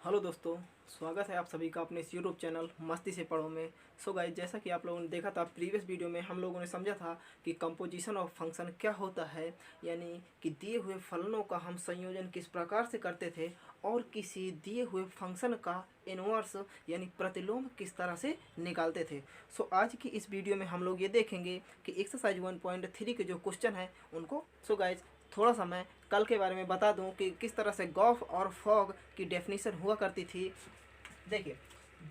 Hello दोस्तों, स्वागत है आप सभी का अपने इस यूट्यूब चैनल मस्ती से पढ़ो में। सो गाइस, जैसा कि आप लोगों ने देखा था प्रीवियस वीडियो में, हम लोगों ने समझा था कि कंपोजिशन ऑफ फंक्शन क्या होता है, यानी कि दिए हुए फलनों का हम संयोजन किस प्रकार से करते थे और किसी दिए हुए फंक्शन का इनवर्स यानी प्रतिलोम किस तरह से निकालते थे। सो आज की इस वीडियो में हम लोग ये देखेंगे कि एक्सरसाइज 1.3 के जो क्वेश्चन है उनको। सो गाइस, थोड़ा सा मैं कल के बारे में बता दूं कि किस तरह से गॉफ और फॉग की डेफिनेशन हुआ करती थी। देखिए,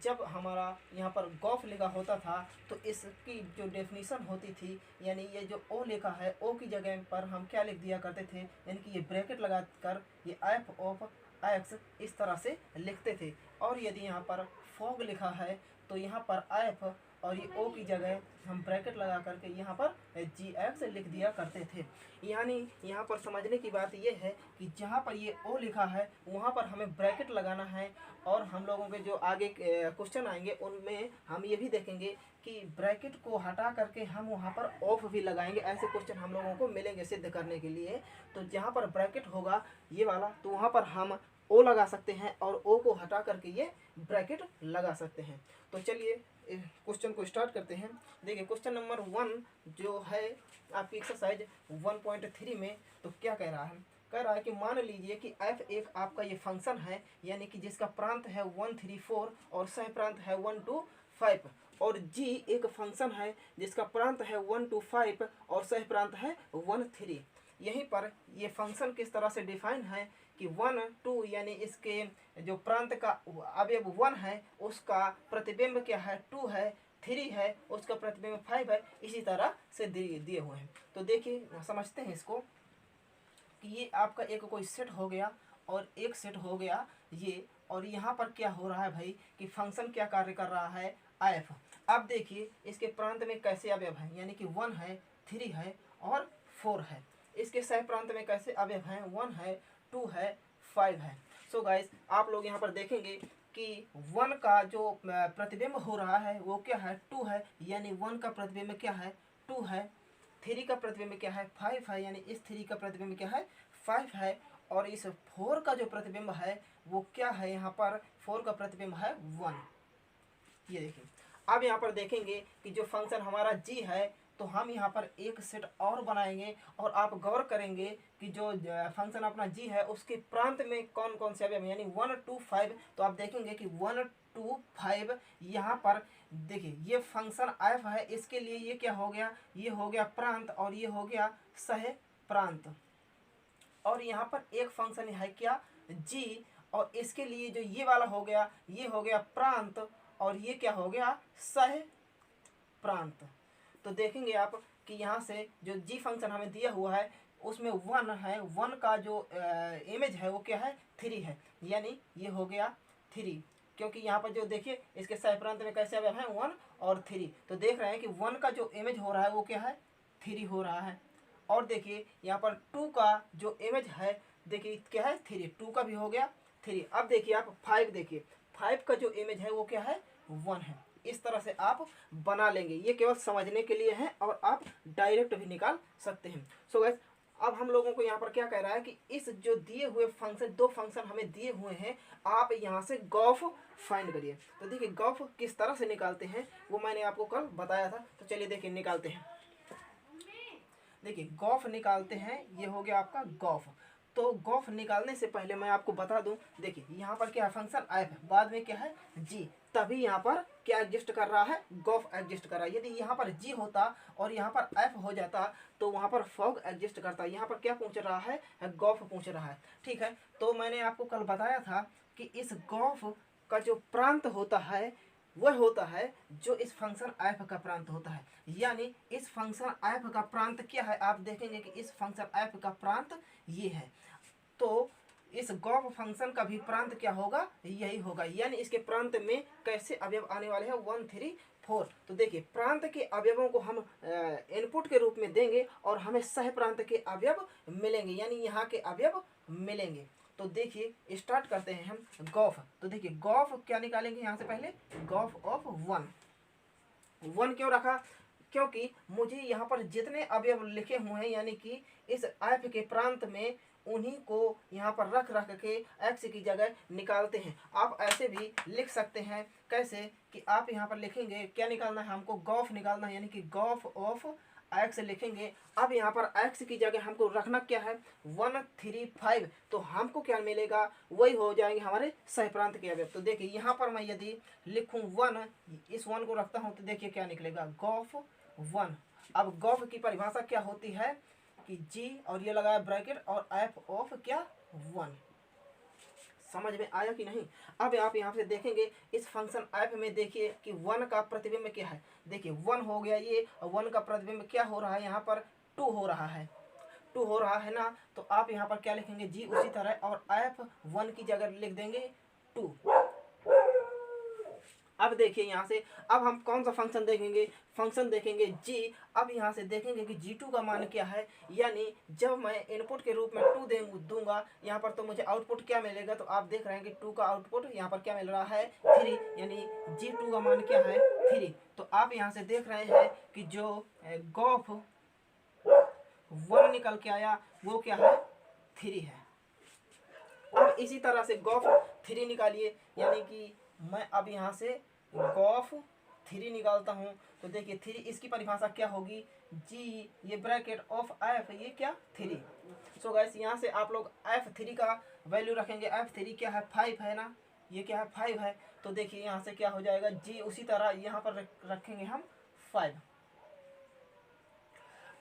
जब हमारा यहाँ पर गॉफ लिखा होता था तो इसकी जो डेफिनेशन होती थी, यानी ये जो ओ लिखा है, ओ की जगह पर हम क्या लिख दिया करते थे, यानी कि ये ब्रैकेट लगा कर ये एफ ऑफ एक्स इस तरह से लिखते थे। और यदि यहाँ पर फॉग लिखा है तो यहाँ पर एफ और ये ओ की जगह हम ब्रैकेट लगा करके यहाँ पर जी एक्स लिख दिया करते थे। यानी यहाँ पर समझने की बात यह है कि जहाँ पर ये ओ लिखा है वहाँ पर हमें ब्रैकेट लगाना है। और हम लोगों के जो आगे क्वेश्चन आएंगे उनमें हम ये भी देखेंगे कि ब्रैकेट को हटा करके हम वहाँ पर ऑफ भी लगाएंगे। ऐसे क्वेश्चन हम लोगों को मिलेंगे सिद्ध करने के लिए। तो जहाँ पर ब्रैकेट होगा ये वाला, तो वहाँ पर हम ओ लगा सकते हैं और ओ को हटा करके ये ब्रैकेट लगा सकते हैं। तो चलिए क्वेश्चन को स्टार्ट करते हैं। देखिए, क्वेश्चन नंबर 1 जो है आपकी एक्सरसाइज 1.3 में, तो क्या कह रहा है? कह रहा है कि मान लीजिए कि f एक आपका ये फंक्शन है, यानी कि जिसका प्रांत है 1, 3, 4 और सह प्रांत है 1, 2, 5, और g एक फंक्शन है जिसका प्रांत है 1, 2, 5 और सह प्रांत है 1, 3। यहीं पर ये फंक्शन किस तरह से डिफाइन है कि 1, 2 यानी इसके जो प्रांत का अवयव 1 है उसका प्रतिबिंब क्या है, 2 है, 3 है, उसका प्रतिबिंब 5 है। इसी तरह से दिए हुए हैं। तो देखिए, समझते हैं इसको कि ये आपका एक कोई सेट हो गया और एक सेट हो गया ये, और यहाँ पर क्या हो रहा है भाई कि फंक्शन क्या कार्य कर रहा है, एफ। अब देखिए इसके प्रांत में कैसे अवयव है, यानी कि 1 है, 3 है और 4 है। इसके सह प्रांत में कैसे अवयव हैं, 1 है, 2 है, 5 है। सो गाइस, आप लोग यहाँ पर देखेंगे कि 1 का जो प्रतिबिंब हो रहा है वो क्या है, 2 है, यानी 1 का प्रतिबिंब क्या है, 2 है। 3 का प्रतिबिंब क्या है, 5 है, यानी इस 3 का प्रतिबिंब क्या है, 5 है। और इस 4 का जो प्रतिबिंब है वो क्या है, यहाँ पर 4 का प्रतिबिंब है 1। ये देखिए, अब यहाँ पर देखेंगे कि जो फंक्शन हमारा g है, तो हम यहाँ पर एक सेट और बनाएंगे और आप गौर करेंगे कि जो फंक्शन अपना g है उसके प्रांत में कौन कौन से अवयव, यानी 1, 2, 5। तो आप देखेंगे कि 1, 2, 5 यहाँ पर देखिए ये फंक्शन f है, इसके लिए ये क्या हो गया, ये हो गया प्रांत और ये हो गया सह प्रांत। और यहाँ पर एक फंक्शन है क्या, g, और इसके लिए जो ये वाला हो गया, ये हो गया प्रांत और ये क्या हो गया, सह प्रांत। तो देखेंगे आप कि यहाँ से जो g फंक्शन हमें दिया हुआ है उसमें 1 है, 1 का जो इमेज है वो क्या है, 3 है, यानी ये हो गया 3। क्योंकि यहाँ पर जो देखिए इसके सह प्रांत में कैसे अवयव हैं, 1 और 3। तो देख रहे हैं कि 1 का जो इमेज हो रहा है वो क्या है, 3 हो रहा है। और देखिए यहाँ पर 2 का जो इमेज है, देखिए क्या है, 3, 2 का भी हो गया 3। अब देखिए आप 5, देखिए 5 का जो इमेज है वो क्या है, 1 है। इस तरह से आप बना लेंगे, ये केवल समझने के लिए है और आप डायरेक्ट भी निकाल सकते हैं। सो गाइस, अब हम लोगों को यहाँ पर क्या कह रहा है कि इस जो दिए हुए फंक्शन, दो फंक्शन हमें दिए हुए हैं, आप यहाँ से गॉफ फाइंड करिए। तो देखिए गॉफ किस तरह से निकालते हैं वो मैंने आपको कल बताया था। तो चलिए देखिए निकालते हैं। देखिए गॉफ निकालते हैं, ये हो गया आपका गॉफ। तो गॉफ निकालने से पहले मैं आपको बता दूं, देखिए यहाँ पर क्या है, फंक्शन एफ है, बाद में क्या है, जी, तभी यहाँ पर क्या एग्जिस्ट कर रहा है, गॉफ एग्जिस्ट कर रहा है। यदि यहाँ पर जी होता और यहाँ पर एफ हो जाता तो वहाँ पर फॉग एग्जिस्ट करता। यहाँ पर क्या पूछ रहा है, गॉफ पूछ रहा है। ठीक है, तो मैंने आपको कल बताया था कि इस गॉफ का जो प्रांत होता है वह होता है जो इस फंक्शन एफ का प्रांत होता है। यानी इस फंक्शन एफ का प्रांत क्या है, आप देखेंगे कि इस फंक्शन एफ का प्रांत ये है। तो इस गॉफ फंक्शन का भी प्रांत क्या होगा, यही होगा। यानी इसके प्रांत में कैसे अवयव आने वाले हैं, 1, 3, 4। तो देखिए प्रांत के अवयवों को हम इनपुट के रूप में देंगे और हमें सह प्रांत के अवयव मिलेंगे, यानी यहाँ के अवयव मिलेंगे। तो देखिए स्टार्ट करते हैं हम गॉफ। तो देखिए गॉफ क्या निकालेंगे, यहाँ से पहले गॉफ ऑफ 1 क्यों रखा, क्योंकि मुझे यहाँ पर जितने अवयव लिखे हुए हैं, यानी कि इस एफ के प्रांत में उन्हीं को यहाँ पर रख रख के एक्स की जगह निकालते हैं। आप ऐसे भी लिख सकते हैं, कैसे कि आप यहाँ पर लिखेंगे, क्या निकालना है हमको, गॉफ निकालना है, यानी कि गॉफ ऑफ एक्स लिखेंगे। अब यहाँ पर एक्स की जगह हमको रखना क्या है, 135, तो हमको क्या मिलेगा, वही हो जाएंगे हमारे सहप्रांत के अवयव। तो देखिए यहाँ पर मैं यदि लिखूँ 1, इस 1 को रखता हूँ तो देखिए क्या निकलेगा, गॉफ 1। अब गॉफ की परिभाषा क्या होती है कि जी और ये लगाया ब्रैकेट और एफ ऑफ क्या 1। समझ में आया कि नहीं। अब आप यहाँ से देखेंगे इस फंक्शन एफ में, देखिए कि 1 का प्रतिबिंब क्या है, देखिए 1 हो गया ये, और 1 का प्रतिबिंब क्या हो रहा है यहाँ पर 2 हो रहा है, 2 हो रहा है ना। तो आप यहाँ पर क्या लिखेंगे, जी उसी तरह, और एफ 1 की जगह लिख देंगे 2। अब देखिए यहाँ से, अब हम कौन सा फंक्शन देखेंगे, फंक्शन देखेंगे जी। अब यहाँ से देखेंगे कि जी2 का मान क्या है, यानी जब मैं इनपुट के रूप में 2 दूंगा यहाँ पर, तो मुझे आउटपुट क्या मिलेगा, तो आप देख रहे हैं कि 2 का आउटपुट यहाँ पर क्या मिल रहा है 3, यानी जी2 का मान क्या है 3। तो आप यहाँ से देख रहे हैं कि जो गॉफ 1 निकल के आया वो क्या है 3 है। अब इसी तरह से गॉफ 3 निकालिए, यानी कि मैं अब यहाँ से गॉफ 3 निकालता हूँ, तो देखिए 3 इसकी परिभाषा क्या होगी, जी ये ब्रैकेट ऑफ एफ, ये क्या 3। सो गाइस यहाँ से आप लोग f3 का वैल्यू रखेंगे, f3 क्या है 5 है ना, ये क्या है 5 है। तो देखिए यहाँ से क्या हो जाएगा, जी उसी तरह यहाँ पर रखेंगे हम 5।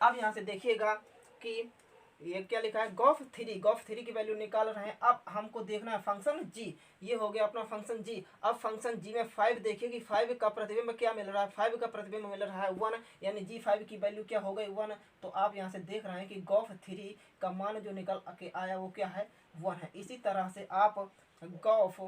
अब यहाँ से देखिएगा कि ये क्या लिखा है, गॉफ 3 की वैल्यू निकाल रहे हैं। अब हमको देखना है फंक्शन जी, ये हो गया अपना फंक्शन जी। अब फंक्शन जी में 5 देखिए कि 5 का प्रतिबिंब क्या मिल रहा है, 5 का प्रतिबिंब मिल रहा है 1, यानी जी 5 की वैल्यू क्या हो गई 1। तो आप यहाँ से देख रहे हैं कि गॉफ 3 का मान जो निकल के आया वो क्या है 1 है। इसी तरह से आप गॉफ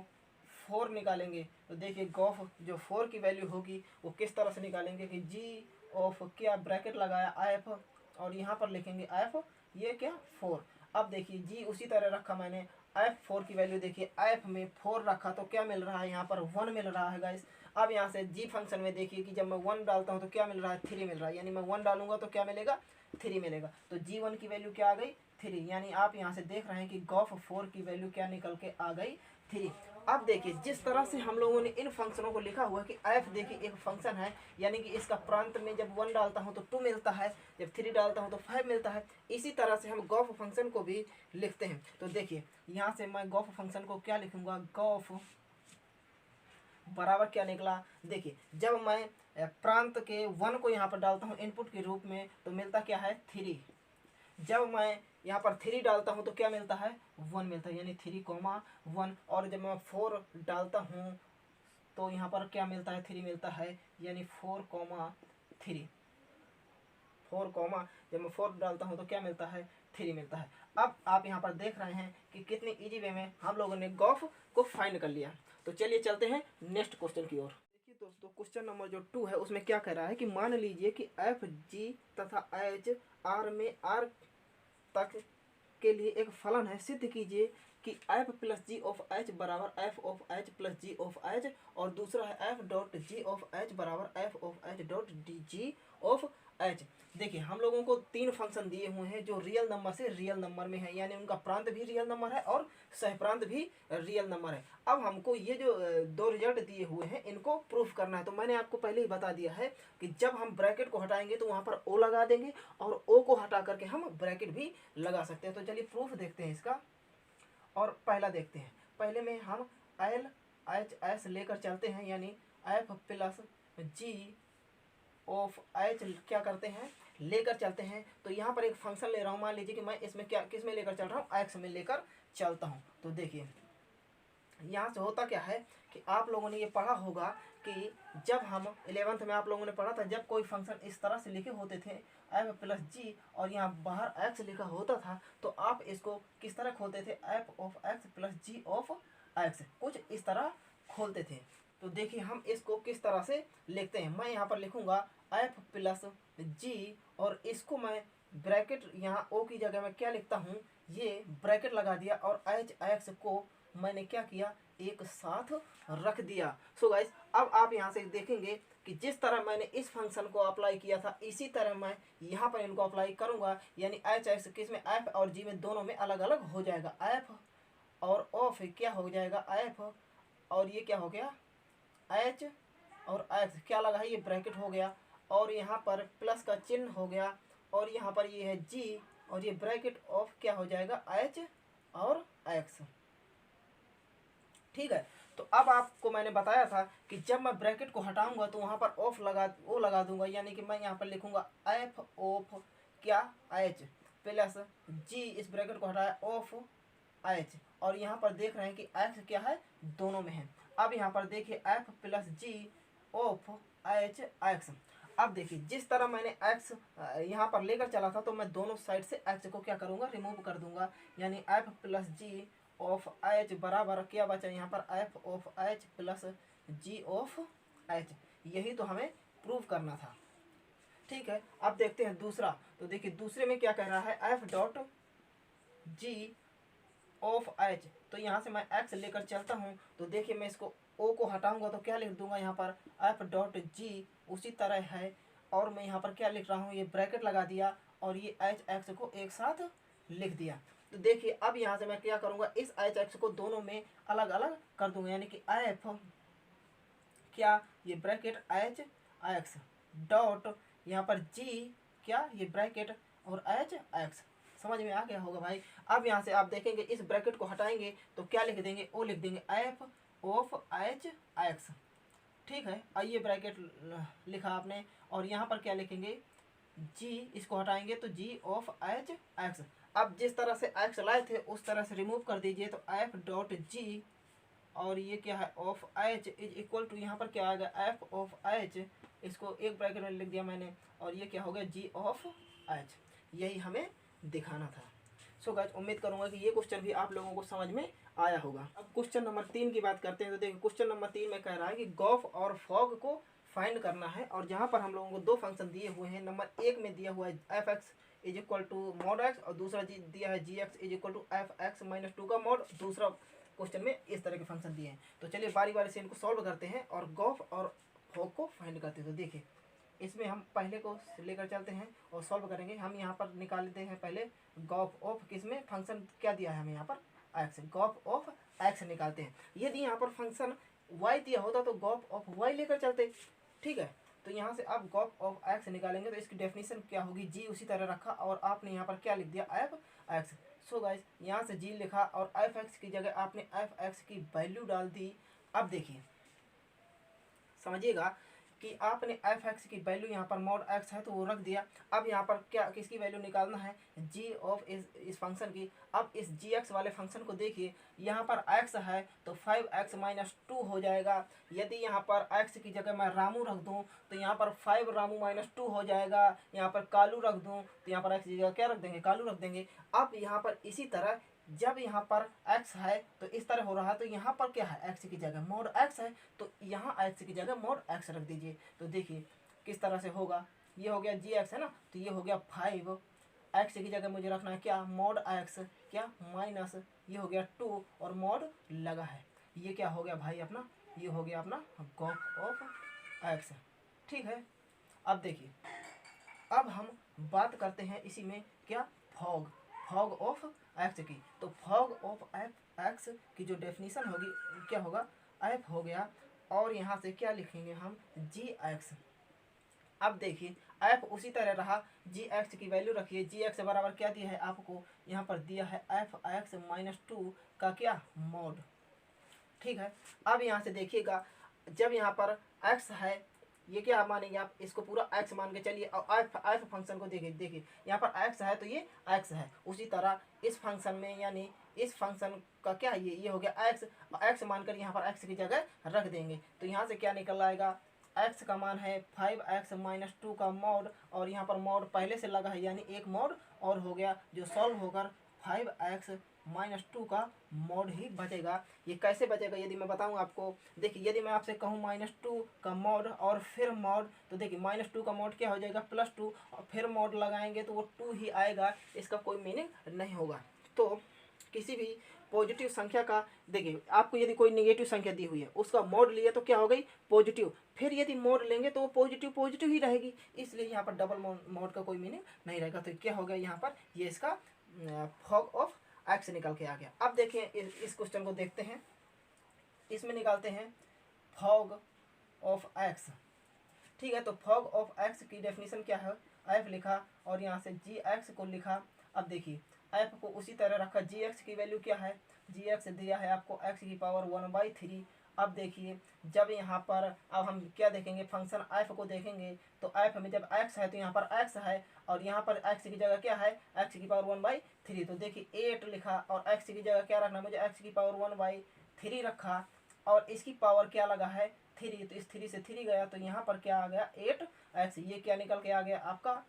4 निकालेंगे, तो देखिए गॉफ जो 4 की वैल्यू होगी वो किस तरह से निकालेंगे कि जी ऑफ क्या ब्रैकेट लगाया एफ, और यहाँ पर लिखेंगे एफ ये क्या 4। अब देखिए जी उसी तरह रखा मैंने, f4 की वैल्यू देखिए f में 4 रखा तो क्या मिल रहा है यहाँ पर 1 मिल रहा है गाइस। अब यहाँ से जी फंक्शन में देखिए कि जब मैं 1 डालता हूँ तो क्या मिल रहा है 3 मिल रहा है, यानी मैं 1 डालूंगा तो क्या मिलेगा 3 मिलेगा। तो जी1 की वैल्यू क्या आ गई 3, यानी आप यहाँ से देख रहे हैं कि गॉफ 4 की वैल्यू क्या निकल के आ गई 3। अब देखिए जिस तरह से हम लोगों ने इन फंक्शनों को लिखा हुआ है कि f देखिए एक फंक्शन है, यानी कि इसका प्रांत में जब 1 डालता हूँ तो 2 मिलता है, जब 3 डालता हूँ तो 5 मिलता है। इसी तरह से हम गॉफ फंक्शन को भी लिखते हैं। तो देखिए यहाँ से मैं गॉफ फंक्शन को क्या लिखूंगा, गॉफ बराबर क्या निकला, देखिए जब मैं प्रांत के 1 को यहाँ पर डालता हूँ इनपुट के रूप में तो मिलता क्या है 3, जब मैं यहाँ पर 3 डालता हूँ तो क्या मिलता है 1 मिलता है, यानी 3,1। और जब मैं 4 डालता हूँ तो यहाँ पर क्या मिलता है 3 मिलता है, यानी 4,3। जब मैं 4 डालता हूँ तो क्या मिलता है 3 मिलता है। अब आप यहाँ पर देख रहे हैं कि कितनी इजी वे में हम लोगों ने गॉफ को फाइंड कर लिया। तो चलिए चलते हैं नेक्स्ट क्वेश्चन की ओर। देखिए दोस्तों क्वेश्चन नंबर जो 2 है उसमें क्या कह रहा है कि मान लीजिए कि एफ जी तथा एच आर में आर तक के लिए एक फलन है, सिद्ध कीजिए कि F plus ji of H बराबर F of H plus ji of H, और दूसरा है F dot G of H बराबर F of H dot D G of H. देखिए हम लोगों को 3 फंक्शन दिए हुए हैं जो रियल नंबर से रियल नंबर में है, यानी उनका प्रांत भी रियल नंबर है और सहप्रांत भी रियल नंबर है। अब हमको ये जो 2 रिजल्ट दिए हुए हैं इनको प्रूफ करना है। तो मैंने आपको पहले ही बता दिया है कि जब हम ब्रैकेट को हटाएंगे तो वहाँ पर ओ लगा देंगे, और ओ को हटा करके हम ब्रैकेट भी लगा सकते हैं। तो चलिए प्रूफ देखते हैं इसका, और पहला देखते हैं। पहले में हम एल एच एस लेकर चलते हैं, यानी f plus ji of h क्या करते हैं लेकर चलते हैं। तो यहाँ पर एक फंक्शन ले रहा हूँ, मान लीजिए कि मैं इसमें क्या किस में लेकर चल रहा हूँ, एक्स में लेकर चलता हूँ। तो देखिए यहाँ से होता क्या है कि आप लोगों ने ये पढ़ा होगा कि जब हम 11th में आप लोगों ने पढ़ा था, जब कोई फंक्शन इस तरह से लिखे होते थे एफ प्लस जी और यहाँ बाहर एक्स लिखा होता था, तो आप इसको किस तरह खोलते थे, f of x plus ji of x, कुछ इस तरह खोलते थे। तो देखिए हम इसको किस तरह से लिखते हैं, मैं यहाँ पर लिखूंगा एफ प्लस जी, और इसको मैं ब्रैकेट यहाँ ओ की जगह में क्या लिखता हूँ, ये ब्रैकेट लगा दिया, और एच एक्स को मैंने क्या किया एक साथ रख दिया। सो गाइस अब आप यहाँ से देखेंगे कि जिस तरह मैंने इस फंक्शन को अप्लाई किया था इसी तरह मैं यहाँ पर इनको अप्लाई करूँगा, यानी एच एक्स किस में एफ और जी में दोनों में अलग अलग हो जाएगा। एफ और ऑफ क्या हो जाएगा, एफ और ये क्या हो गया एच और एक्स क्या लगा है, ये ब्रैकेट हो गया और यहाँ पर प्लस का चिन्ह हो गया और यहाँ पर ये है जी और ये ब्रैकेट ऑफ क्या हो जाएगा एच और एक्स। ठीक है, तो अब आपको मैंने बताया था कि जब मैं ब्रैकेट को हटाऊंगा तो वहाँ पर ऑफ लगा दूंगा, यानी कि मैं यहाँ पर लिखूंगा एफ ऑफ क्या एच प्लस जी, इस ब्रैकेट को हटाया ऑफ एच और यहाँ पर देख रहे हैं कि एक्स क्या है दोनों में है। अब यहाँ पर देखिए f plus ji of h x. अब देखिए जिस तरह मैंने एक्स यहाँ पर लेकर चला था तो मैं दोनों साइड से एक्स को क्या करूँगा रिमूव कर दूंगा, यानी f plus ji of H बराबर क्या बचा यहाँ पर f of H plus ji of h. यही तो हमें प्रूव करना था। ठीक है, अब देखते हैं दूसरा। तो देखिए दूसरे में क्या कह रहा है F dot G of H. तो यहाँ से मैं एक्स लेकर चलता हूँ तो देखिए मैं इसको ओ को हटाऊंगा तो क्या लिख दूंगा यहाँ पर एफ डॉट जी उसी तरह है और मैं यहाँ पर क्या लिख रहा हूँ, ये ब्रैकेट लगा दिया और ये एच एक्स को एक साथ लिख दिया। तो देखिए अब यहाँ से मैं क्या करूँगा, इस एच एक्स को दोनों में अलग अलग कर दूंगा, यानी कि एफ क्या ये ब्रैकेट एच एक्स डॉट यहाँ पर जी क्या ये ब्रैकेट और एच एक्स। समझ में आ गया होगा भाई। अब यहाँ से आप देखेंगे इस ब्रैकेट को हटाएंगे तो क्या लिख देंगे, ओ लिख देंगे एफ ऑफ एच एक्स। ठीक है, आइए ब्रैकेट लिखा आपने और यहाँ पर क्या लिखेंगे जी, इसको हटाएंगे तो जी ऑफ एच एक्स। अब जिस तरह से एक्स लाए थे उस तरह से रिमूव कर दीजिए तो एफ डॉट जी और ये क्या है of h is equal to यहाँ पर क्या आएगा एफ ऑफ एच, इसको एक ब्रैकेट में लिख दिया मैंने और ये क्या हो गया जी ऑफ एच। यही हमें दिखाना था। सो गाइस उम्मीद करूंगा कि ये क्वेश्चन भी आप लोगों को समझ में आया होगा। अब क्वेश्चन नंबर 3 की बात करते हैं। तो देखिए क्वेश्चन नंबर 3 में कह रहा है कि गॉफ और फॉग को फाइंड करना है और जहाँ पर हम लोगों को दो फंक्शन दिए हुए हैं। नंबर 1 में दिया हुआ है F x is equal to mod X और दूसरा दिया है G X is equal to F X minus 2 का मॉड। दूसरा क्वेश्चन में इस तरह के फंक्शन दिए हैं। तो चलिए बारी बारी से इनको सॉल्व करते हैं और गॉफ और फॉग को फाइंड करते हैं। तो देखिए इसमें हम पहले को लेकर चलते हैं और सॉल्व करेंगे। हम यहाँ पर निकाल लेते हैं पहले गॉफ ऑफ किसमें फंक्शन क्या दिया है हमें यहाँ पर एक्स, गॉफ ऑफ एक्स निकालते हैं। यदि यहाँ पर फंक्शन वाई दिया होता तो गॉफ ऑफ वाई लेकर चलते। ठीक है, तो यहाँ से आप गॉफ ऑफ एक्स निकालेंगे तो इसकी डेफिनेशन क्या होगी, जी उसी तरह रखा और आपने यहाँ पर क्या लिख दिया एफ एक्स। सो गाइस यहाँ से जी लिखा और एफ एक्स की जगह आपने एफ एक्स की वैल्यू डाल दी। अब देखिए समझिएगा कि आपने एफ एक्स की वैल्यू यहाँ पर मॉड एक्स है तो वो रख दिया। अब यहाँ पर क्या किसकी वैल्यू निकालना है, जी ऑफ इस फंक्शन की। अब इस जी एक्स वाले फंक्शन को देखिए, यहाँ पर एक्स है तो 5x माइनस 2 हो जाएगा। यदि यहाँ पर एक्स की जगह मैं रामू रख दूँ तो यहाँ पर 5 रामू माइनस 2 हो जाएगा। यहाँ पर कालू रख दूँ तो यहाँ पर एक्स की जगह क्या रख देंगे, कालू रख देंगे। अब यहाँ पर इसी तरह जब यहाँ पर x है तो इस तरह हो रहा है, तो यहाँ पर क्या है x की जगह मोड x है तो यहाँ x की जगह मोड x रख दीजिए। तो देखिए किस तरह से होगा, ये हो गया जी एक्स है ना, तो ये हो गया 5 x की जगह मुझे रखना है क्या मोड x क्या माइनस ये हो गया 2 और मोड लगा है। ये क्या हो गया भाई अपना, ये हो गया अपना गॉफ ऑफ x। ठीक है, अब देखिए अब हम बात करते हैं इसी में क्या फॉग ऑफ एक्स की। तो फॉग ऑफ एफ एक्स की जो डेफिनेशन होगी क्या होगा, एफ हो गया और यहाँ से क्या लिखेंगे हम जी एक्स। अब देखिए एफ उसी तरह रहा, जी एक्स की वैल्यू रखिए। जी एक्स बराबर क्या दिया है आपको, यहाँ पर दिया है एफ एक्स माइनस 2 का क्या मॉड। ठीक है, अब यहाँ से देखिएगा जब यहाँ पर एक्स है ये क्या मानेंगे आप, इसको पूरा x मान के चलिए और एफ फंक्शन को देखिए यहाँ पर x है तो ये x है। उसी तरह इस फंक्शन में यानी इस फंक्शन का क्या है ये हो गया x, x मानकर यहाँ पर x की जगह रख देंगे। तो यहाँ से क्या निकल आएगा, x का मान है 5x माइनस 2 का मॉड और यहाँ पर मॉड पहले से लगा है यानी एक मॉड और हो गया जो सॉल्व होकर 5x माइनस 2 का मॉड ही बचेगा। ये कैसे बचेगा यदि मैं बताऊं आपको, देखिए यदि मैं आपसे कहूं माइनस 2 का मॉड और फिर मॉड, तो देखिए माइनस 2 का मॉड क्या हो जाएगा प्लस 2 और फिर मॉड लगाएंगे तो वो 2 ही आएगा, इसका कोई मीनिंग नहीं होगा। तो किसी भी पॉजिटिव संख्या का, देखिए आपको यदि कोई नेगेटिव संख्या दी हुई है उसका मोड लिया तो क्या हो गई पॉजिटिव, फिर यदि मोड लेंगे तो वो पॉजिटिव पॉजिटिव ही रहेगी, इसलिए यहाँ पर डबल मोड का कोई मीनिंग नहीं रहेगा। तो क्या हो गया यहाँ पर, ये इसका फॉग ऑफ एक्स निकल के आ गया। अब देखिए इस क्वेश्चन को देखते हैं, इसमें निकालते हैं फॉग ऑफ एक्स। ठीक है, तो फॉग ऑफ एक्स की डेफिनेशन क्या है, एफ लिखा और यहाँ से जी एक्स को लिखा। अब देखिए एफ को उसी तरह रखा, जी एक्स की वैल्यू क्या है, जी एक्स दिया है आपको एक्स की पावर 1/3। अब देखिए जब यहाँ पर अब हम क्या देखेंगे, फंक्शन एफ को देखेंगे तो एफ में जब एक्स है तो यहाँ पर एक्स है और यहाँ पर एक्स की जगह क्या है, एक्स की पावर 1/3। तो देखिए 8 लिखा और एक्स की जगह क्या रखना, मुझे एक्स की पावर 1/3 रखा और इसकी पावर क्या लगा है 3, तो इस 3 से 3 गया तो यहाँ पर क्या आ गया 8x। ये क्या निकल के आ गया आपका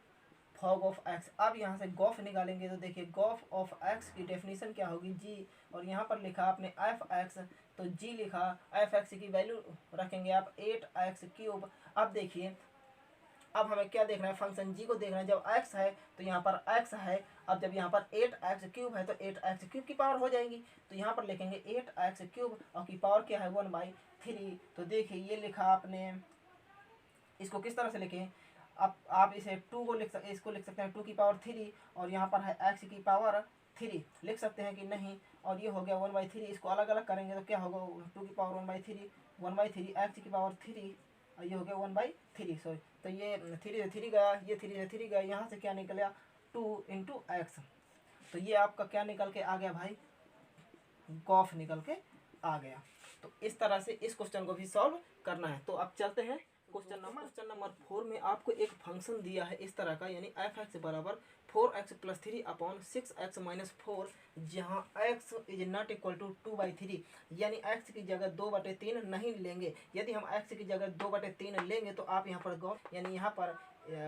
फॉग ऑफ एक्स। अब यहाँ से गॉफ निकालेंगे तो देखिए गॉफ ऑफ एक्स की डेफिनेशन क्या होगी, जी और यहाँ पर लिखा आपने एफ एक्स, तो जी लिखा, एफ एक्स की वैल्यू रखेंगे आप 8x³। अब देखिए अब हमें क्या देखना है, फंक्शन जी को देखना है। जब x है तो यहाँ पर x है, अब जब यहाँ पर 8x³ है तो 8x³ की पावर हो जाएगी, तो यहाँ पर लिखेंगे 8x³ और की पावर क्या है 1/3। तो देखिए ये लिखा आपने, इसको किस तरह से लिखें, अब आप इसे 2 को लिख सकते, इसको लिख सकते हैं 2 की पावर 3 और यहाँ पर है x की पावर 3 लिख सकते हैं कि नहीं, और ये हो गया 1/3। इसको अलग अलग करेंगे तो क्या होगा 2 की पावर 1/3 x की पावर 3 और ये हो गया 1/3 सॉरी। तो ये 3 से 3 गया, ये 3 से 3 गया, यहाँ से क्या निकला 2 × x। तो ये आपका क्या निकल के आ गया भाई, गॉफ निकल के आ गया। तो इस तरह से इस क्वेश्चन को भी सॉल्व करना है। तो अब चलते हैं क्वेश्चन नंबर 4 में आपको एक फंक्शन दिया है इस तरह का, यानी एफ एक्स बराबर 4x + 3/6x - 4, जहाँ x is not equal to 2/3, यानी x की जगह 2/3 नहीं लेंगे। यदि हम x की जगह 2/3 लेंगे तो आप यहाँ पर गौ, यानी यहाँ पर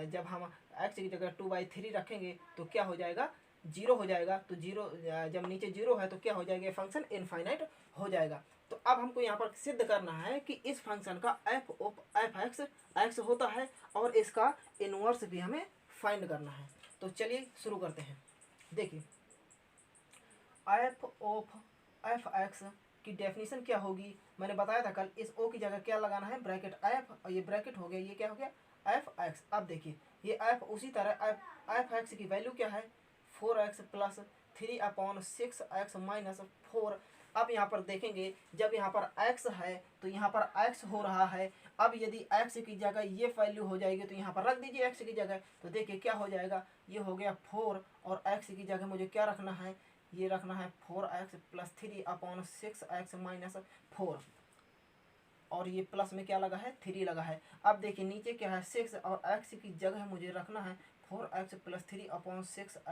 जब हम x की जगह 2/3 रखेंगे तो क्या हो जाएगा 0 हो जाएगा। तो 0 जब नीचे 0 है तो क्या हो जाएगा, फंक्शन इनफाइनाइट हो जाएगा। तो अब हमको यहाँ पर सिद्ध करना है कि इस फंक्शन का एफ एक्स होता है और इसका इनवर्स भी हमें फाइंड करना है। तो चलिए शुरू करते हैं। देखिए एफ एक्स की डेफिनेशन क्या होगी, मैंने बताया था कल, इस ओ की जगह क्या लगाना है ब्रैकेट एफ, और ये ब्रैकेट हो गया, ये क्या हो गया एफ एक्स। अब देखिए ये एफ उसी तरह एफ एक्स की वैल्यू क्या है 4x + 3/6x - 4। अब यहाँ पर देखेंगे जब यहाँ पर x है तो यहाँ पर x हो रहा है। अब यदि x की जगह ये वैल्यू हो जाएगी तो यहाँ पर रख दीजिए x की जगह, तो देखिए क्या हो जाएगा, ये हो गया 4 और x की जगह मुझे क्या रखना है, ये रखना है 4x + 3/6x - 4 और ये प्लस में क्या लगा है 3 लगा है। अब देखिए नीचे क्या है 6 और x की जगह मुझे रखना है 4x + 3/6x -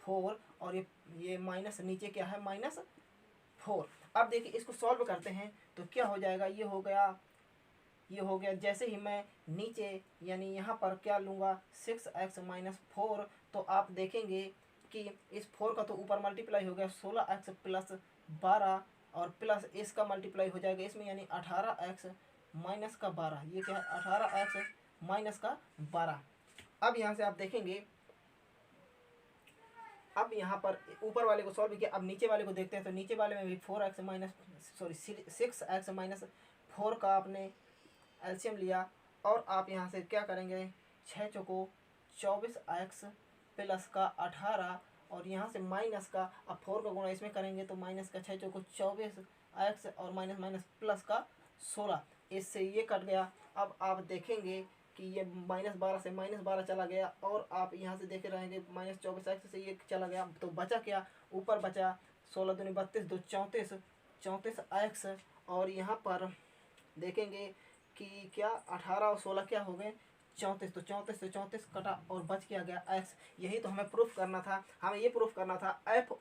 4 और ये माइनस नीचे क्या है -4। अब देखिए इसको सॉल्व करते हैं तो क्या हो जाएगा, ये हो गया जैसे ही मैं नीचे यानी यहाँ पर क्या लूँगा 6x - 4, तो आप देखेंगे कि इस 4 का तो ऊपर मल्टीप्लाई हो गया 16x + 12 और प्लस इसका मल्टीप्लाई हो जाएगा इसमें, यानी 18x - 12, ये क्या है 18x - 12। अब यहाँ से आप देखेंगे, अब यहाँ पर ऊपर वाले को सॉल्व किया, अब नीचे वाले को देखते हैं। तो नीचे वाले में भी 6x - 4 का आपने एलसीएम लिया और आप यहाँ से क्या करेंगे 6 चौको 24x + का 18 और यहाँ से माइनस का, अब 4 का गुणा इसमें करेंगे तो माइनस का 6 चौको 24x और माइनस प्लस का 16, इससे ये कट गया। अब आप देखेंगे कि ये -12 से -12 चला गया और आप यहाँ से देखे रहेंगे -24x से ये चला गया, तो बचा क्या, ऊपर बचा 16 दूनी 32 2 34x और यहाँ पर देखेंगे कि क्या 18 और 16 क्या हो गए 34, तो 34 से 34 कटा और बच क्या गया x। यही तो हमें प्रूफ करना था, हमें ये प्रूफ करना था f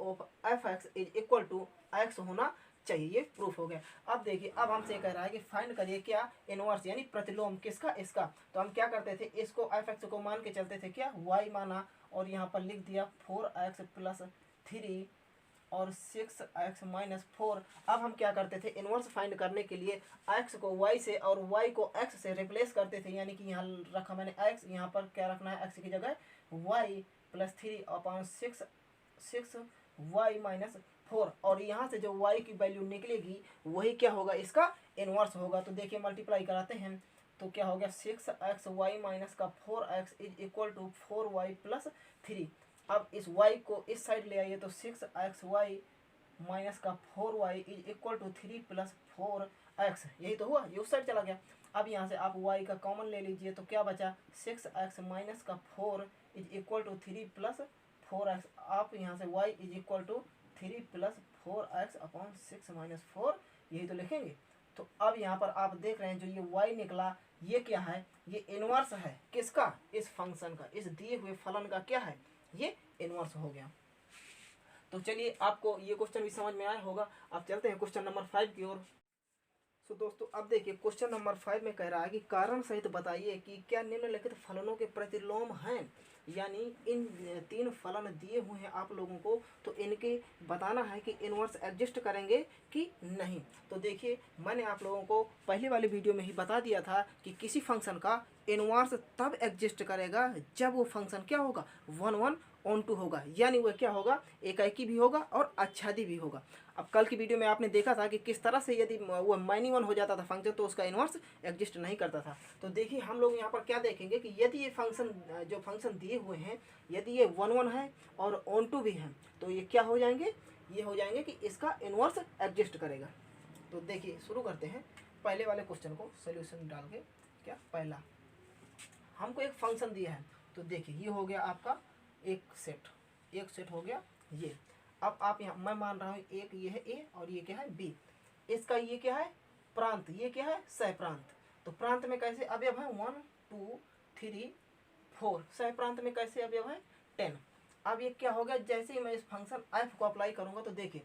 x is equal to x होना चाहिए, ये प्रूफ हो गया। अब देखिए अब हमसे कह रहा है कि फाइंड करिए क्या इनवर्स यानी प्रतिलोम किसका, इसका। तो हम क्या करते थे, इसको एफ एक्स को मान के चलते थे क्या y माना और यहाँ पर लिख दिया 4x + 3 और 6x - 4। अब हम क्या करते थे, इनवर्स फाइंड करने के लिए x को y से और y को x से रिप्लेस करते थे, यानी कि यहाँ रखा मैंने x, यहाँ पर क्या रखना है x की जगह y + 3/6 y माइनस 4, और यहाँ से जो y की वैल्यू निकलेगी वही क्या होगा, इसका इन्वर्स होगा। तो देखिए मल्टीप्लाई कराते हैं तो क्या हो गया 6xy माइनस का 4x is equal to 4y plus 3। अब इस y को इस साइड ले आइए तो 6xy माइनस का 4y is equal to 3 plus 4x, यही तो हुआ, ये उस साइड चला गया। अब यहाँ से आप y का कॉमन ले लीजिए तो क्या बचा 6x माइनस का 4 is equal to 3 plus 4x। आप यहाँ से y is equal to 3 plus 4x upon 6 minus 4, यही तो लिखेंगे। तो अब यहाँ पर आप देख रहे हैं जो ये y निकला ये क्या है, ये इनवर्स है किसका, इस फंक्शन का, इस दिए हुए फलन का क्या है, ये इनवर्स हो गया। तो चलिए आपको ये क्वेश्चन भी समझ में आया होगा। अब चलते हैं क्वेश्चन नंबर 5 की ओर। सो दोस्तों अब देखिए क्वेश्चन नंबर 5 में कह रहा है कि कारण सहित बताइए कि क्या निम्नलिखित फलनों के प्रतिलोम हैं, यानी इन 3 फलन दिए हुए हैं आप लोगों को, तो इनके बताना है कि इनवर्स एग्जिस्ट करेंगे कि नहीं। तो देखिए मैंने आप लोगों को पहले वाली वीडियो में ही बता दिया था कि किसी फंक्शन का इनवर्स तब एग्जिस्ट करेगा जब वो फंक्शन क्या होगा 1 1 ऑन 2 होगा, यानी वह क्या होगा एकाकी भी होगा और आच्छादी भी होगा। अब कल की वीडियो में आपने देखा था कि किस तरह से यदि वो माइनी 1 हो जाता था फंक्शन तो उसका इन्वर्स एग्जिस्ट नहीं करता था। तो देखिए हम लोग यहाँ पर क्या देखेंगे कि यदि ये फंक्शन जो फंक्शन दिए हुए हैं यदि ये 1 1 है और ऑन 2 भी हैं तो ये क्या हो जाएंगे, ये हो जाएंगे कि इसका इन्वर्स एग्जिस्ट करेगा। तो देखिए शुरू करते हैं पहले वाले क्वेश्चन को सोल्यूशन डाल के। क्या पहला हमको एक फंक्शन दिया है, तो देखिए ये हो गया आपका एक सेट हो गया ये। अब आप यहाँ मैं मान रहा हूँ एक ये है ए और ये क्या है बी, इसका ये क्या है प्रांत, ये क्या है सह प्रांत। तो प्रांत में कैसे अवयव है 1 2 3 4, सह प्रांत में कैसे अवयव है 10। अब ये क्या हो गया, जैसे ही मैं इस फंक्शन एफ को अप्लाई करूंगा तो देखिए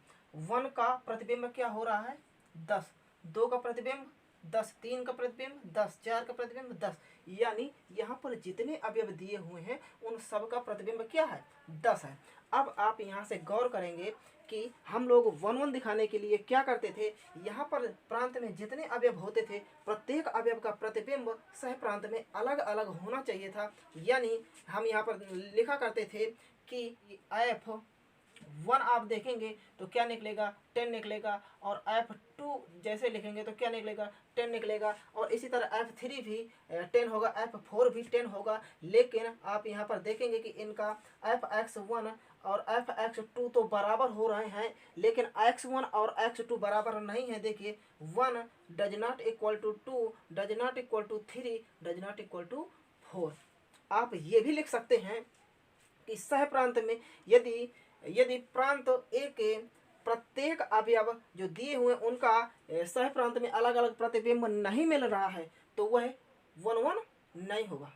1 का प्रतिबिंब क्या हो रहा है 10, 2 का प्रतिबिंब 10, 3 का प्रतिबिंब 10, 4 का प्रतिबिंब 10, यानी यहाँ पर जितने अवयव दिए हुए हैं उन सब का प्रतिबिंब क्या है 10 है। अब आप यहाँ से गौर करेंगे कि हम लोग 1 1 दिखाने के लिए क्या करते थे, यहाँ पर प्रांत में जितने अवयव होते थे प्रत्येक अवयव का प्रतिबिंब सह प्रांत में अलग अलग होना चाहिए था। यानी हम यहाँ पर लिखा करते थे कि एफ 1 आप देखेंगे तो क्या निकलेगा 10 निकलेगा, और F2 जैसे लिखेंगे तो क्या निकलेगा 10 निकलेगा, और इसी तरह F3 भी 10 होगा, F4 भी 10 होगा। लेकिन आप यहाँ पर देखेंगे कि इनका Fx1 और Fx2 तो बराबर हो रहे हैं, लेकिन x1 और x2 बराबर नहीं है। देखिए 1 does not equal to 2, does not equal to 3, does not equal to 4। आप ये भी लिख सकते हैं कि सह प्रांत में यदि प्रांत ए के प्रत्येक अवयव जो दिए हुए उनका सह प्रांत में अलग अलग प्रतिबिंब नहीं मिल रहा है तो वह 1 1 नहीं होगा,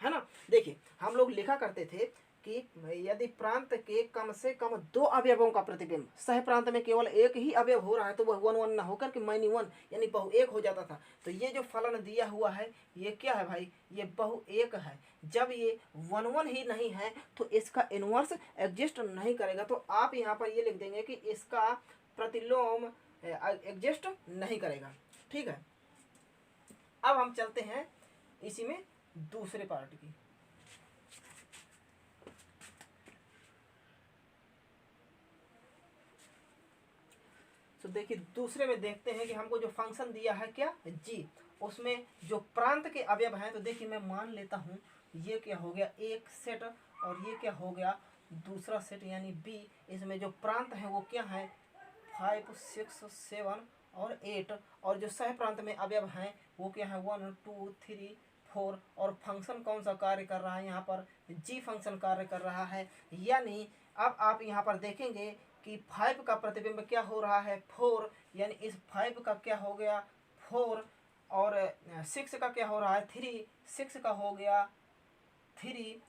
है ना। देखिए हम लोग लिखा करते थे कि यदि प्रांत के कम से कम 2 अवयवों का प्रतिबिंब सह प्रांत में केवल एक ही अवयव हो रहा है तो वह 1 1 ना होकर के माइनी 1 यानी बहु एक हो जाता था। तो ये जो फलन दिया हुआ है ये क्या है भाई, ये बहु एक है। जब ये 1 1 ही नहीं है तो इसका इनवर्स एग्जिस्ट नहीं करेगा। तो आप यहाँ पर ये लिख देंगे कि इसका प्रतिलोम एग्जिस्ट नहीं करेगा, ठीक है। अब हम चलते हैं इसी में दूसरे पार्ट की। तो देखिए दूसरे में देखते हैं कि हमको जो फंक्शन दिया है क्या जी, उसमें जो प्रांत के अवयव हैं तो देखिए मैं मान लेता हूँ ये क्या हो गया एक सेट और ये क्या हो गया दूसरा सेट यानी बी। इसमें जो प्रांत है वो क्या है 5 6 7 और 8, और जो सह प्रांत में अवयव हैं वो क्या है 1 2 3 4। और फंक्शन कौन सा कार्य कर रहा है यहाँ पर जी फंक्शन कार्य कर रहा है। यानी अब आप यहाँ पर देखेंगे कि 5 का प्रतिबिंब क्या हो रहा है 4, यानी इस 5 का क्या हो गया 4, और 6 का क्या हो रहा है 3, 6 का हो गया 3,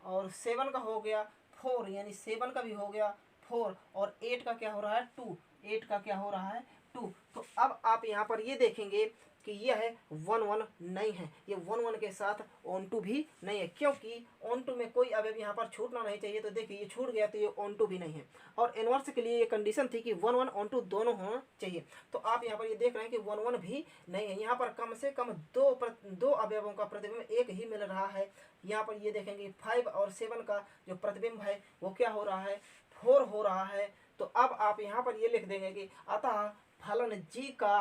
और 7 का हो गया 4, यानी 7 का भी हो गया 4, और 8 का क्या हो रहा है 2, 8 का क्या हो रहा है 2। तो अब आप यहाँ पर ये देखेंगे कि यह है 1 1 नहीं है, ये 1 1 के साथ ऑन टू भी नहीं है, क्योंकि ऑन टू में कोई अवयव यहाँ पर छूटना नहीं चाहिए। तो देखिए ये छूट गया तो ये ऑन टू भी नहीं है, और इनवर्स के लिए ये कंडीशन थी कि 1 1 ऑन टू दोनों होना चाहिए। तो आप यहाँ पर ये देख रहे हैं कि 1 1 भी नहीं है, यहाँ पर कम से कम दो अवयवों का प्रतिबिंब एक ही मिल रहा है। यहाँ पर ये देखेंगे 5 और 7 का जो प्रतिबिंब है वो क्या हो रहा है 4 हो रहा है। तो अब आप यहाँ पर ये लिख देंगे कि अतः फलन जी का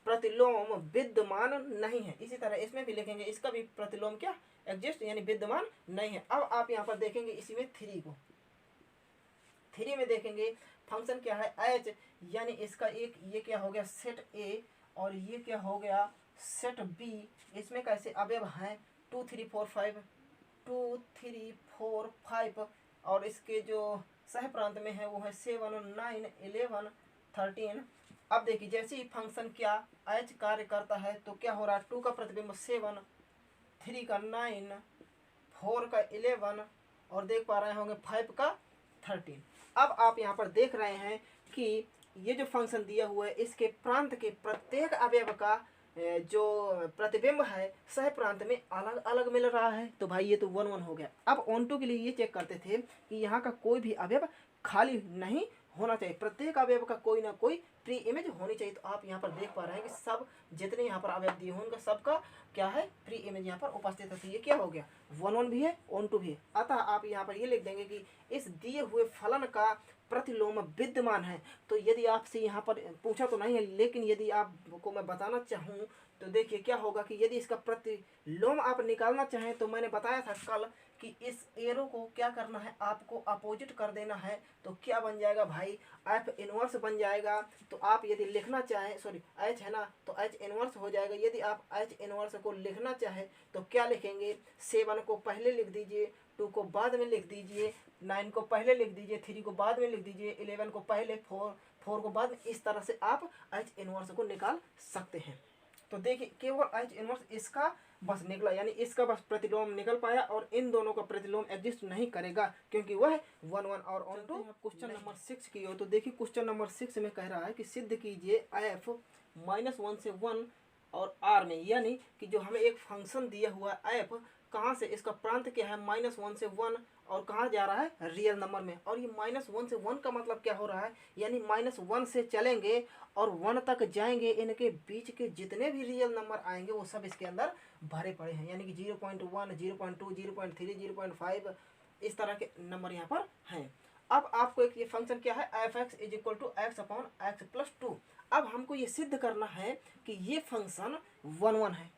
प्रतिलोम विद्यमान नहीं है। इसी तरह इसमें भी लिखेंगे इसका भी प्रतिलोम क्या एग्जिस्ट यानी विद्यमान नहीं है। अब आप यहाँ पर देखेंगे इसी में 3 में देखेंगे फंक्शन क्या है एच, यानी इसका एक ये क्या हो गया सेट ए और ये क्या हो गया सेट बी। इसमें कैसे अवयव हैं 2 3 4 5 2 3 4 5 और इसके जो सह प्रांत में है वो है 7 9 11 13। अब देखिए जैसे ही फंक्शन क्या एच कार्य करता है तो क्या हो रहा है 2 का प्रतिबिंब 7, 3 का 9, 4 का 11 और देख पा रहे होंगे 5 का 13। अब आप यहाँ पर देख रहे हैं कि ये जो फंक्शन दिया हुआ है इसके प्रांत के प्रत्येक अवयव का जो प्रतिबिंब है सह प्रांत में अलग अलग मिल रहा है। तो भाई ये तो 1 1 हो गया। अब ऑन टू के लिए ये चेक करते थे कि यहाँ का कोई भी अवयव खाली नहीं होना चाहिए, प्रत्येक अवयव का कोई ना कोई प्री इमेज होनी चाहिए। तो आप यहाँ पर देख पा रहे हैं कि सब जितने यहाँ पर अवयव दिए होंगे सबका क्या है प्री इमेज यहाँ पर उपस्थित है। ये क्या हो गया 1 1 भी है 1 2 भी है। अतः आप यहाँ पर ये लिख देंगे कि इस दिए हुए फलन का प्रतिलोम विद्यमान है। तो यदि आपसे यहाँ पर पूछा तो नहीं है, लेकिन यदि आपको मैं बताना चाहूँ तो देखिए क्या होगा कि यदि इसका प्रतिलोम आप निकालना चाहें तो मैंने बताया था कल कि इस एरो को क्या करना है आपको अपोजिट कर देना है। तो क्या बन जाएगा भाई एफ इनवर्स बन जाएगा। तो आप यदि लिखना चाहें सॉरी एच है ना तो एच इनवर्स हो जाएगा। यदि आप एच इनवर्स को लिखना चाहें तो क्या लिखेंगे 7 को पहले लिख दीजिए, 2 को बाद में लिख दीजिए, 9 को पहले लिख दीजिए, 3 को बाद में लिख दीजिए, 11 को पहले, 4 को बाद में। इस तरह से आप एच इनवर्स को निकाल सकते हैं। तो देखिए केवल एच इनवर्स इसका बस निकला, यानी इसका बस प्रतिलोम निकल पाया और इन दोनों का प्रतिलोम एग्जिस्ट नहीं करेगा क्योंकि वह 1 1 और ऑन टू। क्वेश्चन नंबर 6 की हो तो देखिए क्वेश्चन नंबर 6 में कह रहा है कि सिद्ध कीजिए एफ -1 से 1 और आर में, यानी कि जो हमें एक फंक्शन दिया हुआ एफ कहाँ से इसका प्रांत क्या है -1 से 1 और कहाँ जा रहा है रियल नंबर में। और ये -1 से 1 का मतलब क्या हो रहा है, यानी -1 से चलेंगे और 1 तक जाएंगे, इनके बीच के जितने भी रियल नंबर आएंगे वो सब इसके अंदर भरे पड़े हैं। यानी कि 0.1 0.2 0.3 0.5 इस तरह के नंबर यहाँ पर हैं। अब आपको एक ये फंक्शन क्या है F x is equal to x upon x plus 2। अब हमको ये सिद्ध करना है कि ये फंक्शन 1 1 है।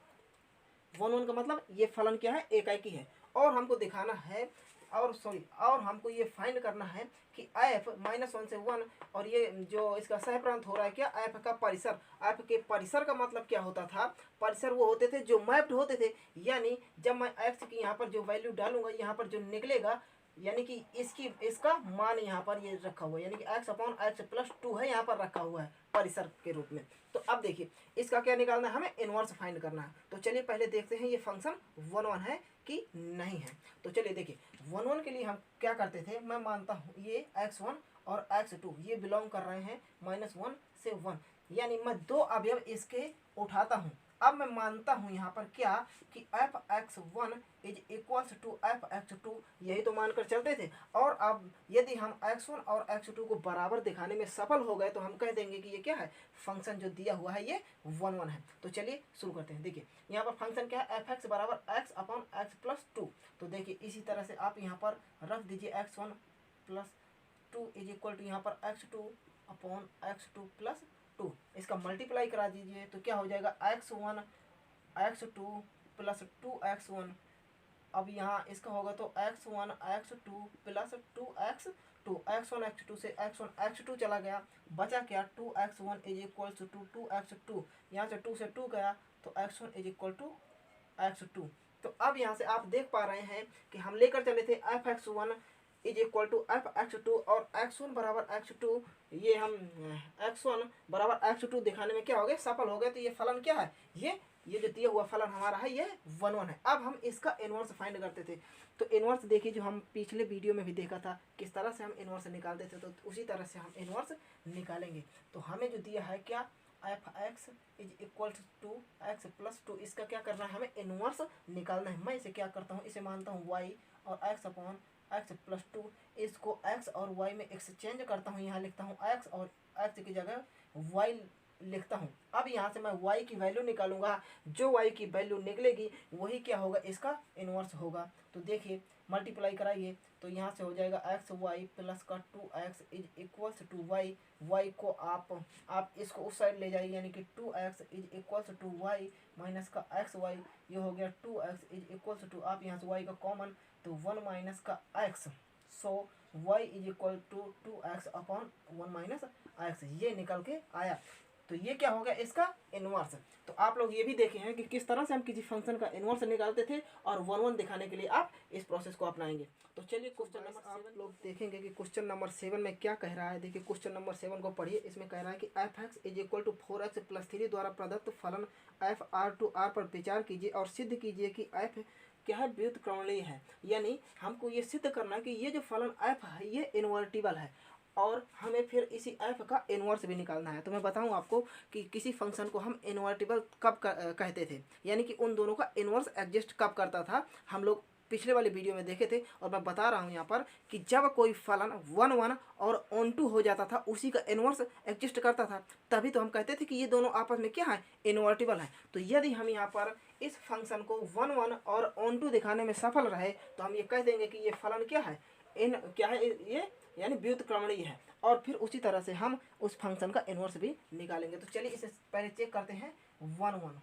1 1 का मतलब ये फलन क्या है एकाएकी है। और हमको दिखाना है और हमको ये फाइंड करना है कि एफ -1 से 1 और ये जो इसका सह प्रांत हो रहा है क्या एफ का परिसर। एफ के परिसर का मतलब क्या होता था, परिसर वो होते थे जो मैप्ड होते थे। यानी जब मैं एक्स की यहाँ पर जो वैल्यू डालूंगा यहाँ पर जो निकलेगा यानी कि इसका मान यहाँ पर ये रखा हुआ है, यानी कि एक्स अपॉन एक्स प्लस 2 है यहाँ पर रखा हुआ है परिसर के रूप में। तो अब देखिए इसका क्या निकालना है, हमें इनवर्स फाइंड करना है। तो चलिए पहले देखते हैं ये फंक्शन 1 1 है कि नहीं है। तो चलिए देखिए 1 1 के लिए हम क्या करते थे, मैं मानता हूँ ये x1 और x2 ये बिलोंग कर रहे हैं -1 से 1, यानी मैं 2 अवयव इसके उठाता हूँ। अब मैं मानता हूँ यहाँ पर क्या कि f x 1 is equals to F x 2, यही तो मानकर चलते थे। और अब यदि हम x1 और x2 को बराबर दिखाने में सफल हो गए तो हम कह देंगे कि ये क्या है फंक्शन जो दिया हुआ है ये 1 1 है। तो चलिए शुरू करते हैं। देखिए यहाँ पर फंक्शन क्या है एफ एक्स बराबर एक्स अपॉन एक्स प्लस 2। तो देखिए इसी तरह से आप यहाँ पर रख दीजिए x1 plus 2 is equal to यहाँ पर x2 अपॉन x2 प्लस 2। इसका मल्टीप्लाई करा दीजिए तो क्या हो जाएगा x1 x2 प्लस 2x1। अब यहाँ इसका होगा तो x1 x2 plus 2x2, x1 x2 से x1 x2 चला गया, बचा क्या 2x1 is equal to 2x2। यहाँ से 2 से 2 गया तो x1 is equal to x2। तो अब यहाँ से आप देख पा रहे हैं कि हम लेकर चले थे f x 1 is equal to F x 2 और x1 बराबर x2, ये हम x1 बराबर x2 दिखाने में क्या हो गए सफल हो गए। तो ये फलन क्या है, ये जो दिया हुआ फलन हमारा है ये 1 1 है। अब हम इसका इनवर्स फाइंड करते थे। तो इनवर्स देखिए जो हम पिछले वीडियो में भी देखा था किस तरह से हम इनवर्स निकालते थे, तो उसी तरह से हम इनवर्स निकालेंगे। तो हमें जो दिया है क्या f x is equal to x plus 2, इसका क्या करना है हमें इनवर्स निकालना है। मैं इसे क्या करता हूँ, इसे मानता हूँ वाई और एक्स अपॉन एक्स प्लस 2, इसको एक्स और वाई में एक्सचेंज करता हूँ। यहाँ लिखता हूँ एक्स और एक्स की जगह वाई लिखता हूँ। अब यहाँ से मैं y की वैल्यू निकालूंगा, जो y की वैल्यू निकलेगी वही क्या होगा इसका इनवर्स होगा। तो देखिए मल्टीप्लाई कराइए तो यहाँ से हो जाएगा एक्स वाई प्लस का 2x is equals to y. Y को आप इसको उस साइड ले जाइए, यानी कि 2x is equals to y minus का एक्स वाई। ये हो गया 2x इज इक्वल्स टू, आप यहाँ से y का कॉमन, तो 1 माइनस का x। So y is equal to 2x upon 1 minus x, ये निकल के आया। तो ये क्या हो गया, इसका इनवर्स। तो आप लोग ये भी देखे हैं कि किस तरह से हम किसी फंक्शन का इनवर्स निकालते थे, और 1 1 दिखाने के लिए आप इस प्रोसेस को अपनाएंगे। तो चलिए क्वेश्चन नंबर आप लोग देखेंगे कि क्वेश्चन नंबर 7 में क्या कह रहा है। देखिए क्वेश्चन नंबर 7 को पढ़िए। इसमें कह रहा है कि f(x) is equal to 4x plus 3 द्वारा प्रदत्त फलन f(r)(r) पर विचार कीजिए और सिद्ध कीजिए कि f क्या है, व्युत्क्रमणीय है। यानी हमको ये सिद्ध करना है कि ये जो फलन f है ये इन्वर्टिबल है, और हमें फिर इसी f का इन्वर्स भी निकालना है। तो मैं बताऊं आपको कि किसी फंक्शन को हम इन्वर्टिबल कब कहते थे, यानी कि उन दोनों का इन्वर्स एग्जिस्ट कब करता था, हम लोग पिछले वाले वीडियो में देखे थे। और मैं बता रहा हूँ यहाँ पर कि जब कोई फलन 1 1 और ऑन 2 हो जाता था, उसी का इन्वर्स एग्जिस्ट करता था, तभी तो हम कहते थे कि ये दोनों आपस में क्या है, इन्वर्टिबल है। तो यदि हम यहाँ पर इस फंक्शन को 1 1 और ऑन 2 दिखाने में सफल रहे, तो हम ये कह देंगे कि ये फलन क्या है, क्या है ये, यानी व्युत्क्रमणीय है। और फिर उसी तरह से हम उस फंक्शन का इन्वर्स भी निकालेंगे। तो चलिए इसे पहले चेक करते हैं 1 1।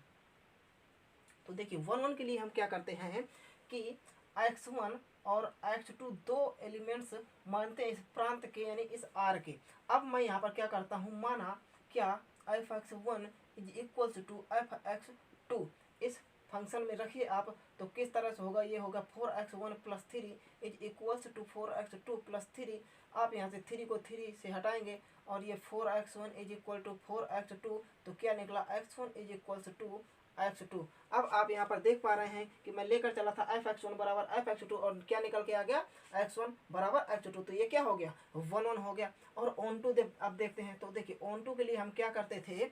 तो देखिए 1 1 के लिए हम क्या करते हैं कि x1 और x2 दो एलिमेंट्स मानते हैं इस प्रांत के, यानी इस r के। अब मैं यहाँ पर क्या करता हूँ, माना क्या f(x1) is equals to f(x2) इस फंक्शन में रखिए आप। तो किस तरह से होगा, ये होगा 4x1 plus 3 is equals to 4x2 plus 3। आप यहाँ से 3 को 3 से हटाएंगे, और ये 4x1 is equal to 4x2, तो क्या निकला, x1 is equals to x2। अब आप यहाँ पर देख पा रहे हैं कि मैं लेकर चला था f(x1) बराबर f(x2), और क्या निकल के आ गया, x1 बराबर x2। तो ये क्या हो गया, 1 1 हो गया। और ऑन 2 अब देखते हैं। तो देखिए ऑन 2 के लिए हम क्या करते थे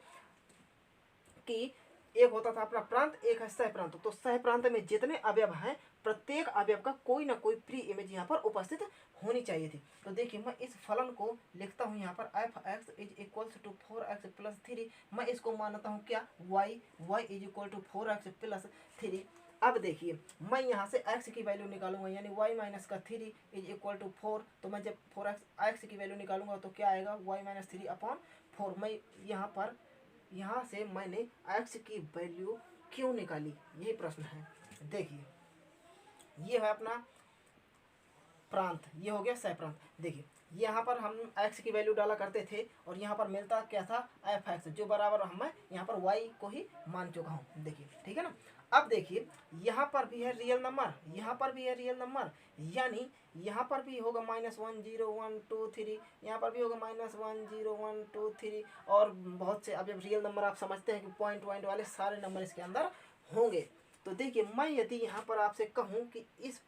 कि एक होता था अपना प्रांत, एक है सह प्रांत। तो सह प्रांत में जितने अवयव हैं, प्रत्येक अवयव का कोई ना कोई प्री इमेज यहाँ पर उपस्थित होनी चाहिए थी। तो देखिए मैं इस फलन को लिखता हूँ यहाँ पर f(x) is equals to 4x plus 3। मैं इसको मानता हूँ क्या, y is equal to 4x plus 3। अब देखिए मैं यहाँ से x की वैल्यू निकालूंगा, यानी y माइनस का 3 इज इक्वल टू 4। तो मैं जब 4x की वैल्यू निकालूंगा तो क्या आएगा, y माइनस 3 अपॉन 4। मैं यहाँ से मैंने x की वैल्यू क्यों निकाली, यही प्रश्न है। देखिए ये है अपना प्रांत, ये हो गया सह प्रांत। देखिए यहाँ पर हम x की वैल्यू डाला करते थे, और यहाँ पर मिलता क्या था, f(x), जो बराबर मैं यहाँ पर y को ही मान चुका हूँ। देखिए ठीक है ना। अब देखिए यहाँ पर भी है रियल नंबर, यहाँ पर भी है रियल नंबर, यानी यहाँ पर भी होगा -1 0 1 2 3, यहाँ पर भी होगा -1 0 1 2 3, और बहुत से। अब जब रियल नंबर आप समझते हैं कि पॉइंट वाले सारे नंबर इसके अंदर होंगे। तो देखिए मैं यदि यहाँ पर आपसे कहूँ कि इस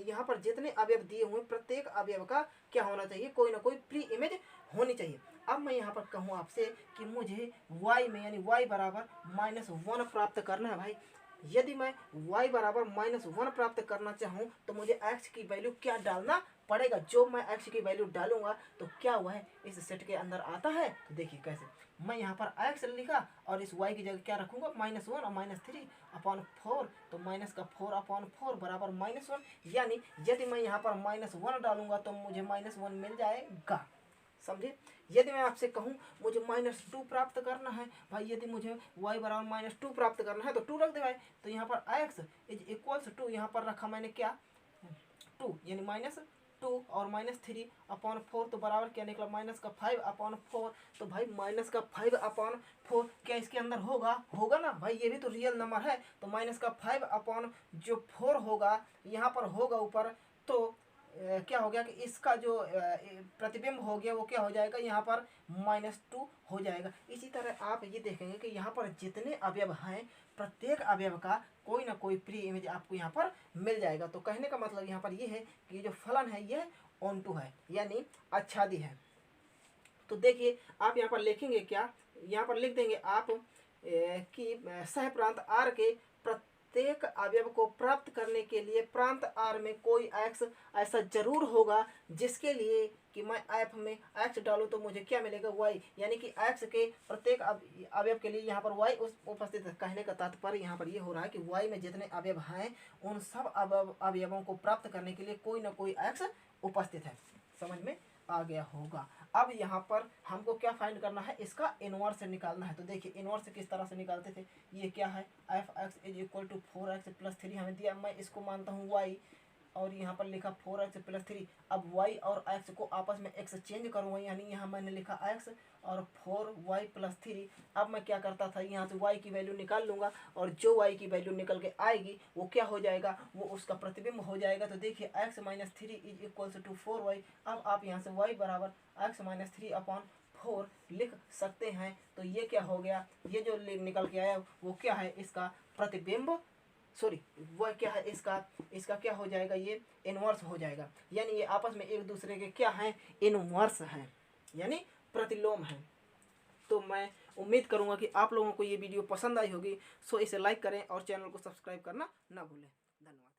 यहाँ पर जितने अवयव दिए हुए, प्रत्येक अवयव का क्या होना चाहिए, कोई ना कोई प्री इमेज होनी चाहिए। अब मैं यहाँ पर कहूँ आपसे कि मुझे y में, यानी y बराबर -1 प्राप्त करना है भाई। यदि मैं y बराबर -1 प्राप्त करना चाहूँ, तो मुझे x की वैल्यू क्या डालना पड़ेगा। जो मैं x की वैल्यू डालूंगा तो क्या हुआ है, इस सेट के अंदर आता है। तो देखिए कैसे, मैं यहाँ पर x लिखा, और इस y की जगह क्या रखूँगा, -1 और -3 अपॉन 4। तो माइनस का 4 अपॉन 4 बराबर -1। यानी यदि मैं यहाँ पर -1 डालूंगा तो मुझे -1 मिल जाएगा, समझे। यदि मैं आपसे कहूँ मुझे -2 प्राप्त करना है भाई, यदि मुझे y बराबर -2 प्राप्त करना है तो 2 रख दे भाई। तो यहाँ पर x इज इक्वल्स टू, यहाँ पर रखा मैंने क्या, 2, यानी -2 और -3 अपॉन 4, तो बराबर क्या निकला, -5 अपॉन 4। तो भाई -5 अपॉन 4 क्या इसके अंदर होगा ना भाई, ये भी तो रियल नंबर है। तो -5 अपॉन जो 4 होगा यहाँ पर होगा ऊपर, तो क्या हो गया कि इसका जो प्रतिबिंब हो गया वो क्या हो जाएगा, यहाँ पर -2 हो जाएगा। इसी तरह आप ये देखेंगे कि यहाँ पर जितने अवयव हैं, प्रत्येक अवयव का कोई ना कोई प्री इमेज आपको यहाँ पर मिल जाएगा। तो कहने का मतलब यहाँ पर ये है कि जो फलन है ये ऑनटू है, यानी आच्छादी है। तो देखिए आप यहाँ पर लिखेंगे क्या, यहाँ पर लिख देंगे आप कि सह प्रांत R के प्रत्येक अवयव को प्राप्त करने के लिए प्रांत आर में कोई एक्स ऐसा जरूर होगा जिसके लिए कि मैं एफ में एक्स डालूँ तो मुझे क्या मिलेगा, वाई। यानी कि एक्स के प्रत्येक अवयव के लिए यहाँ पर वाई उपस्थित है। कहने का तात्पर्य यहाँ पर ये हो रहा है कि वाई में जितने अवयव हैं उन सब अवयवों को प्राप्त करने के लिए कोई ना कोई एक्स उपस्थित है। समझ में आ गया होगा। अब यहाँ पर हमको क्या फाइंड करना है, इसका इनवर्स निकालना है। तो देखिए इनवर्स किस तरह से निकालते थे। ये क्या है, F x is equal to 4x + 3 हमें दिया। मैं इसको मानता हूँ y और यहाँ पर लिखा 4x + 3। अब y और x को आपस में एक्सचेंज करूँगा, यानी यहाँ मैंने लिखा x और 4y + 3। अब मैं क्या करता था, यहाँ से y की वैल्यू निकाल लूँगा और जो y की वैल्यू निकल के आएगी वो क्या हो जाएगा, वो उसका प्रतिबिंब हो जाएगा। तो देखिए x - 3 is equal to 4y। अब आप यहाँ से y बराबर x - 3/4 लिख सकते हैं। तो ये क्या हो गया, ये जो निकल के आया वो क्या है, इसका प्रतिबिंब, सॉरी वह क्या है, इसका क्या हो जाएगा, ये इनवर्स हो जाएगा। यानी ये आपस में एक दूसरे के क्या हैं, इनवर्स हैं, यानी प्रतिलोम हैं। तो मैं उम्मीद करूंगा कि आप लोगों को ये वीडियो पसंद आई होगी। सो इसे लाइक करें और चैनल को सब्सक्राइब करना ना भूलें। धन्यवाद।